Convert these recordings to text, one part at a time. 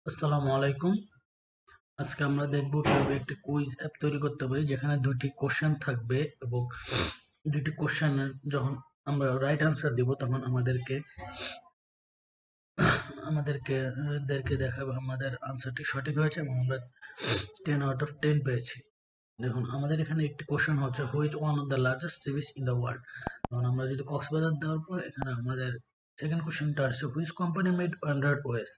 আসসালামু আলাইকুম। আজকে আমরা দেখব কিভাবে একটি কুইজ অ্যাপ তৈরি করতে পারি যেখানে দুইটি কোশ্চেন থাকবে এবং দুইটি কোশ্চেনের যখন আমরা রাইট আনসার দিব তখন আমাদেরকে দেখাবে আমাদের আনসারটি সঠিক হয়েছে এবং আমরা 10 আউট অফ 10 পেয়েছি। দেখুন আমাদের এখানে একটি কোশ্চেন হচ্ছে which one of the largest sea beach in the world. তখন আমরা যদি কক্সবাজার দেওয়ার পর এখানে আমাদের সেকেন্ড কোশ্চেনটা আসছে which company made Android OS.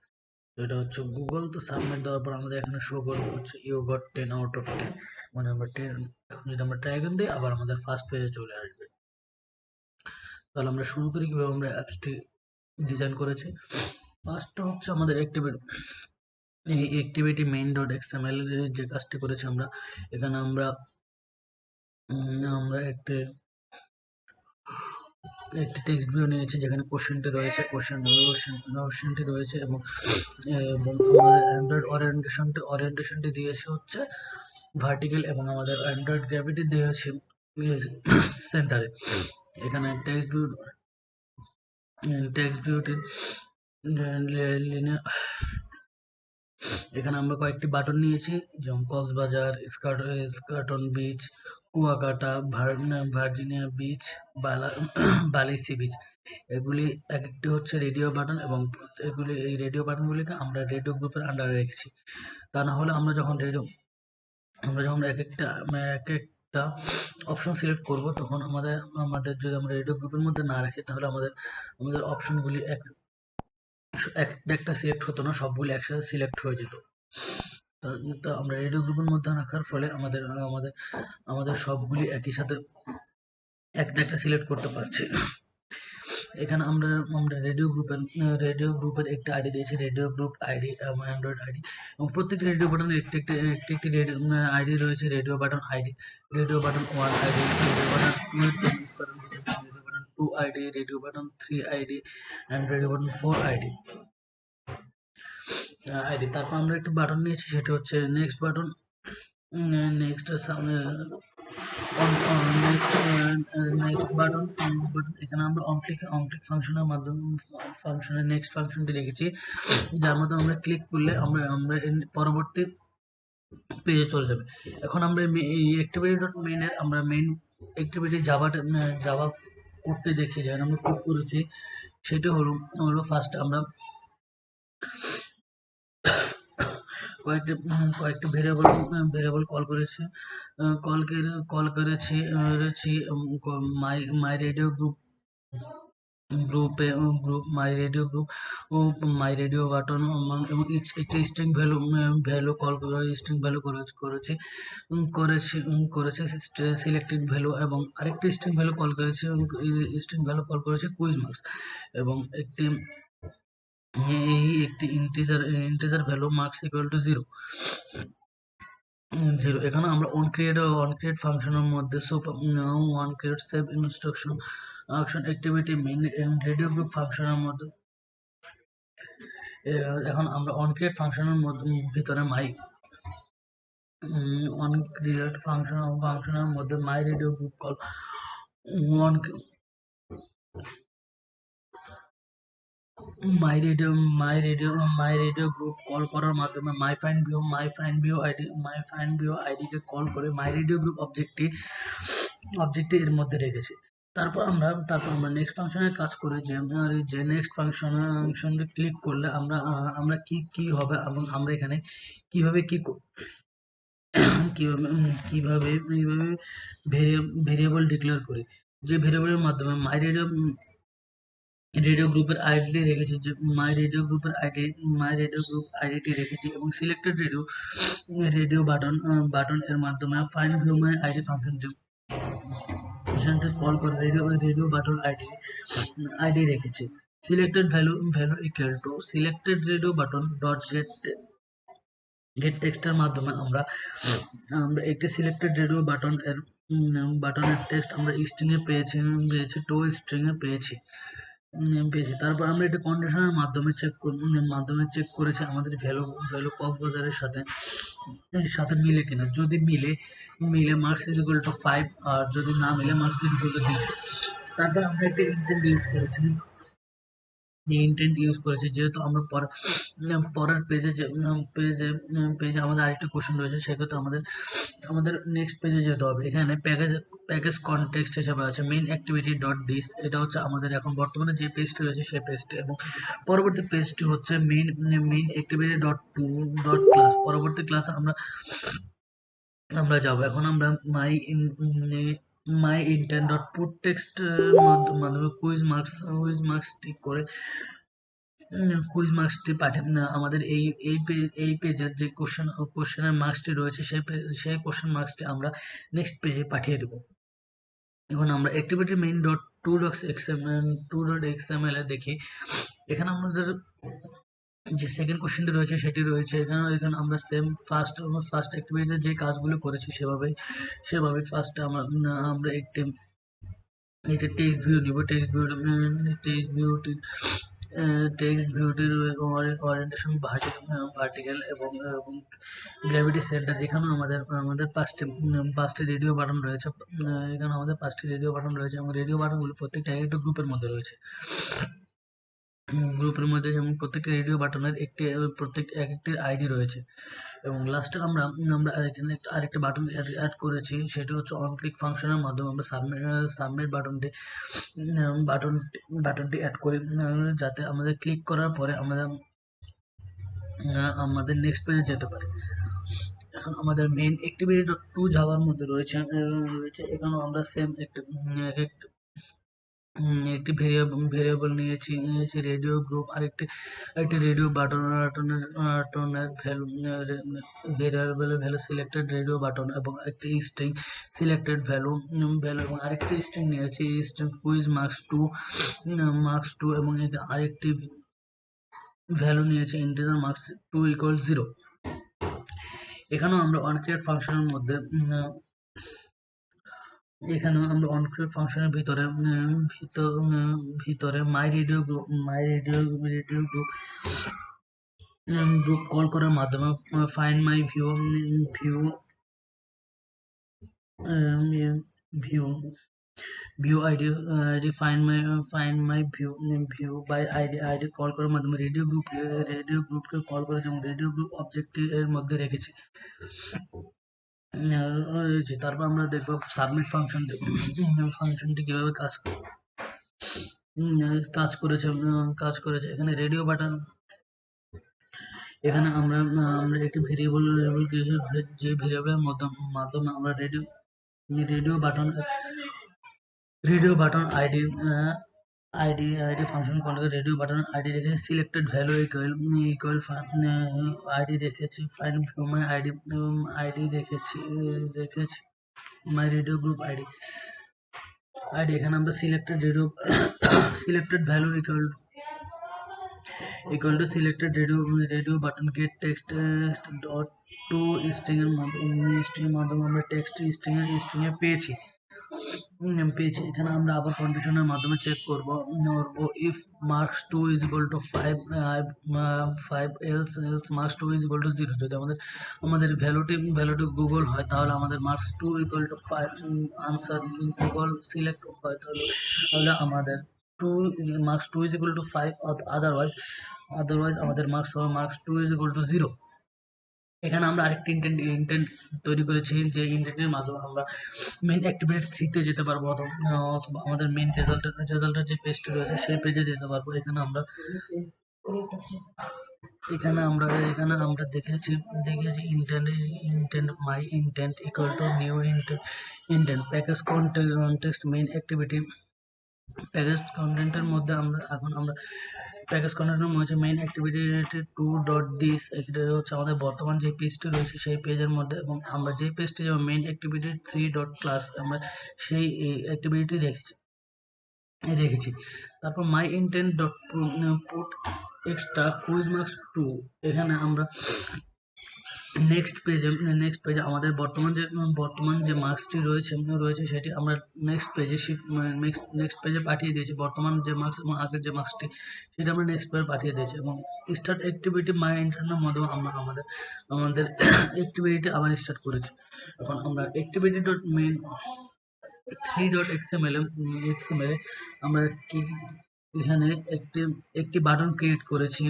তো এটা হচ্ছে গুগল। তো সাবমিট দেওয়ার পর আমাদের এখানে শো করবে হচ্ছে ইউ গট 10 আউট অফ 10, মানে আমরা 10। এখন যদি আমরা ট্রাই again দিই আবার আমাদের ফার্স্ট পেজে চলে আসবে। তাহলে আমরা শুরু করি কিভাবে আমরা অ্যাপসটি ডিজাইন করেছি। ফার্স্টটা হচ্ছে আমাদের অ্যাক্টিভিটি মেইন ডট এক্সএমএল যে কাজটি করেছি আমরা এখানে আমরা একটি টেক্সট ভিউ নিয়েছি যেখানে কোশ্চেনটি রয়েছে, কোশ্চেনটি রয়েছে এবং আমাদের অ্যান্ড্রয়েড ওরিয়েন্টেশনটি দিয়েছে হচ্ছে ভার্টিক্যাল এবং আমাদের অ্যান্ড্রয়েড গ্র্যাভিটি দিয়েছে সেন্টারে। এখানে টেক্সট ভিউটি এখানে আমরা কয়েকটি বাটন নিয়েছি যেমন Cox's Bazar, Eskaton beach, Kuakata, Virginia beach, বালি সি বিচ। এগুলি এক একটি হচ্ছে রেডিও বাটন এবং এই রেডিও বাটনগুলিকে আমরা রেডিও গ্রুপের আন্ডারে রেখেছি। তা না হলে আমরা যখন এক একটা অপশন সিলেক্ট করব তখন আমাদের যদি আমরা রেডিও গ্রুপের মধ্যে না রাখি তাহলে আমাদের অপশনগুলি একটা সিলেক্ট হতো না, সবগুলি একসাথে সিলেক্ট হয়ে যেত। তো আমরা রেডিও গ্রুপের মধ্যে রাখার ফলে আমাদের আমাদের আমাদের সবগুলি একই সাথে একটা সিলেক্ট করতে পারছি। এখানে আমরা রেডিও গ্রুপের একটা আইডি দিয়েছি, রেডিও গ্রুপ আইডি এবং অ্যান্ড্রয়েড আইডি, এবং প্রত্যেকটি রেডিও বাটনের একটি রেডিও আইডি রয়েছে। Radio button ID, radio button 1 ID, radio button 2 radio button 2 ID, radio button 3 ID and radio button 4 ID. তারপর আমরা একটি বাটন নিয়েছি সেটা হচ্ছে next button. Next next button এখানে আমরা অন ক্লিক ফাংশনের নেক্সট ফাংশনটি রেখেছি, যার মধ্যে আমরা ক্লিক করলে আমরা পরবর্তী পেজে চলে যাবে। এখন আমরা এই অ্যাক্টিভিটি ডট মেইনের আমরা মেইন অ্যাক্টিভিটি জাভা করতে দেখছি, যেখানে আমরা ক্লিক করেছি সেটা হলো ফার্স্ট আমরা কয়েকটি ভেরিয়েবল কল করেছি মাই রেডিও মাই রেডিও গ্রুপ ও মাই রেডিও বাটন এবং একটি স্ট্রিং ভ্যালু করেছি সিলেক্টেড ভ্যালু, এবং আরেকটি স্ট্রিং ভ্যালু কল করেছি কুইজ মার্কস, এবং একটি integer value marks equal to 0। এখানে আমরা অন ক্রিয়েট ফাংশনের মধ্যে one create save instruction activity main radio group ফাংশনের মধ্যে এখন আমরা অন ক্রিয়েট ফাংশনের ভিতরে অন ক্রিয়েট ফাংশনের মধ্যে my radio group call one my radio group call করার মাধ্যমে মাই ফাইন্ড ভিউ আইডিকে কল করে মাই রেডিও গ্রুপ অবজেক্টটি এর মধ্যে রেখেছি। তারপর আমরা নেক্সট ফাংশনের কাজ করে যে নেক্সট ফাংশনে ক্লিক করলে আমরা কি হবে এবং আমরা এখানে কিভাবে কিভাবে ভেরিয়েবল ডিক্লেয়ার করি, যে ভেরিয়েবলের মাধ্যমে রেডিও গ্রুপের আইডি রেখেছি, যে মাই রেডিও গ্রুপ আইডিটি রেখেছি, এবং সিলেক্টেড রেডিও বাটন এর মাধ্যমে ফাইন্ড ভিউ মাই আইডি ফাংশনটি কল করে রেডিও বাটন আইডি রেখেছি। Selected value equal to selected radio button dot gate টেক্সটের মাধ্যমে আমরা একটি সিলেক্টেড রেডিও বাটনের টেক্সট আমরা স্ট্রিং এ পেয়েছি টু স্ট্রিং এ পেয়েছি। তারপর আমরা এটা কন্ডিশনের মাধ্যমে চেক করেছি আমাদের ভ্যালু কক্সবাজারের সাথে মিলে কিনা। যদি মিলে মার্কস ইজ ইকুয়াল টু 5, আর যদি না মিলে মার্কস ইজ ইকুয়াল টু 0। তারপর আমরা একটা ইনপুট ইউজ করেছি ইন্টেন্ট ইউজ করেছি, যেহেতু আমরা পরের পেজে যে পেজে আমাদের আরেকটা কোশ্চেন রয়েছে, সেক্ষেত্রে আমাদের নেক্সট পেজে যেতে হবে। এখানে প্যাকেজ কনটেক্সট হিসেবে আছে মেইন অ্যাক্টিভিটি ডট দিস, এটা হচ্ছে আমাদের এখন বর্তমানে যে পেজটি রয়েছে সেই পেজটি, এবং পরবর্তী পেজটি হচ্ছে main activity dot two dot class. পরবর্তী ক্লাসে আমরা যাব। এখন আমরা my intent dot put text মাধ্যমে কুইজ মার্কসটি করে কুইজ মার্কসটি আমাদের এই পেজের যে কোশ্চেনের মার্কসটি রয়েছে সেই কোশ্চেন মার্কসটি আমরা নেক্সট পেজে পাঠিয়ে দেবো। এখন আমরা activity main dot two dot XML এ দেখি। এখানে আমাদের যে সেকেন্ড কোশ্চেনটি রয়েছে সেটি রয়েছে এখানে আমরা সেম ফার্স্ট অ্যাক্টিভিটিতে যে কাজগুলো করেছি সেভাবে ফার্স্টে আমরা একটা টেক্সট ভিউ নিব। টেক্সট ভিউটির ওরিয়েন্টেশন ভার্টিক্যাল এবং গ্র্যাভিটি সেন্টার। এখানে আমাদের পাঁচটি রেডিও বাটন রয়েছে। এখানে আমাদের 5টি রেডিও বাটন রয়েছে এবং রেডিও বাটনগুলো প্রত্যেকটা একটা গ্রুপের মধ্যে রয়েছে। যেমন প্রত্যেকটা রেডিও বাটনের প্রত্যেক একটির আইডি রয়েছে। এবং লাস্টে আমরা আরেকটা বাটন অ্যাড করেছি, সেটি হচ্ছে অন ক্লিক ফাংশনের মাধ্যমে আমরা সাবমিট বাটনটি অ্যাড করি, যাতে আমাদের ক্লিক করার পরে আমাদের নেক্সট পেজে যেতে পারি। এখন আমাদের মেইন অ্যাক্টিভিটি ডট টু জাভার মধ্যে রয়েছে। এখানেও আমরা সেম একটি ভেরিয়েবল নিয়েছি রেডিও গ্রুপ, একটি রেডিও বাটনের ভ্যালু সিলেক্টেড রেডিও বাটন এবং একটি স্ট্রিং সিলেক্টেড ভ্যালু এবং আরেকটি স্ট্রিং নিয়েছি স্ট্রিং কুইজ মার্কস টু এবং আরেকটি ভ্যালু নিয়েছি ইন্টিজার মার্কস 2 = 0। এখানেও আমরা অনক্রিয়েট ফাংশনের মধ্যে ফাংশনের ভিতরে মাই রেডিও গ্রুপ কল করার মাধ্যমে find my view ID find my view by ID call করার মাধ্যমে রেডিও গ্রুপকে কল করেছি এবং রেডিও গ্রুপ অবজেক্টটি এর মধ্যে রেখেছি। তারপর আমরা দেখবো সাবমিট ফাংশনটি কিভাবে কাজ করেছে। এখানে রেডিও বাটন, এখানে আমরা একটি ভেরিয়েবলের মাধ্যমে আমরা radio button ID function call করে রেডিও বাটন আইডি রেখেছি সিলেক্টেড ভ্যালু ইকুয়াল আইডি রেখেছি ফাইন্ড ভিউ মাই আইডি রেখেছি মাই রেডিও গ্রুপ আইডি। এখানে আমরা selected value equal to selected radio button gate text dot two string এর মাধ্যমে আমরা টেক্সট স্ট্রিং এ পেয়েছি। এখানে আমরা আবার কন্ডিশনের মাধ্যমে চেক করব ইফ মার্কস 2 = 5 এলস মার্কস 2 = 0। যদি আমাদের ভ্যালুটি গুগল হয় তাহলে আমাদের মার্কস 2 = 5 আনসার গুগল সিলেক্ট হয় তাহলে আমাদের মার্কস 2 = 5, আদারওয়াইজ আমাদের মার্কস 2 = 0। এখানে আমরা আরেকটি ইন্টেন্ট তৈরি করেছি, যে ইন্টেন্টের মাধ্যমে আমরা মেইন অ্যাক্টিভিটি 3-তে যেতে পারবো অথবা আমাদের মেইন রেজাল্টের যে পেজটি রয়েছে সেই পেজে যেতে পারবো। এখানে আমরা দেখেছি my intent equal to new intent package context main activity. Package কন্টেন্টের মধ্যে আমরা প্যাকেজ কন্টেন্টের মধ্যে মেইন অ্যাক্টিভিটি 2 ডট দিস, এটা হচ্ছে আমাদের বর্তমান যে পেজটি রয়েছে সেই পেজের মধ্যে, এবং আমরা যে পেজটি যেমন মেইন অ্যাক্টিভিটি 3 ডট ক্লাস আমরা সেই অ্যাক্টিভিটি রেখেছি। তারপর my intent dot put extra quiz marks 2, এখানে আমরা নেক্সট পেজে আমাদের বর্তমান যে মার্কসটি রয়েছে সেটি আমরা নেক্সট পেজে পাঠিয়ে দিয়েছি। বর্তমান যে মার্কস এবং আগের যে মার্কসটি সেটা আমরা নেক্সট পেজে পাঠিয়ে দিয়েছি। এবং স্টার্ট অ্যাক্টিভিটি মাই ইন্টারনের মাধ্যমে আমরা আমাদের অ্যাক্টিভিটি আবার স্টার্ট করেছি। এখন আমরা activity dot main 3 dot XML আমরা কি এখানে একটি একটি বাটন ক্রিয়েট করেছি।